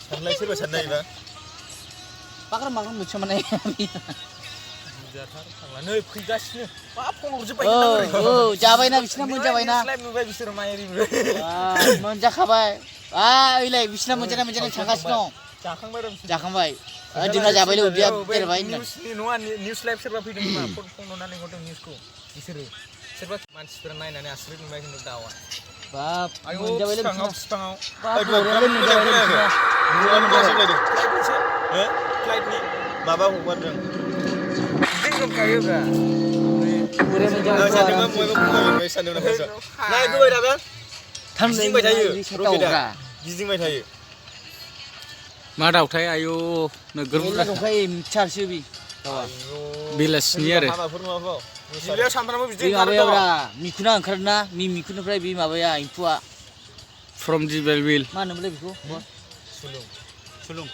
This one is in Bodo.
सानलाय सोरबा साननायबा बाग्राम बाग्राम मोनसे माने बुरजाथार फाग्ला नै फैगासिनो मा फन हरजोब्बाय औ जाबायना बिसिना मोनजाबायना लाइभ नुबाय बिसोर माइरिबो मोनजाखाबाय ओइलाय बिसिना मोनजानाय थांगासिनो दं जाखांबाय र' बिसोर जाखांबाय जोंना जाबायलै उदैया देरबाय निउसनि नङा निउस लाइभ सोरबा फैदों खोमा फन हरनानै हरदों निउसखौ बिसोरो सोरबा मानसिफोरा नायनानै आसरित नुबाय खिन्थु दाउआ बाप आयौ मोनजाबायलै बिफाङाव फ्लाइटनि माबा हगारदों दंखायोब्रा गिदिंबाय थायो रकेटआ गिदिंबाय थायो मा दाउथाय आयु नोगोर बुरजा दंखायो मिथियासो बि बेलासिनि आरो जिलाया सामफ्रामबो बिदि माबायाब्रा मिखुना ओंखारना मिखुनिफ्राय बे माबाया एम्फौआ फ्रम दिबेल बिल मा होनोमोनलाय बेखौ सुलुं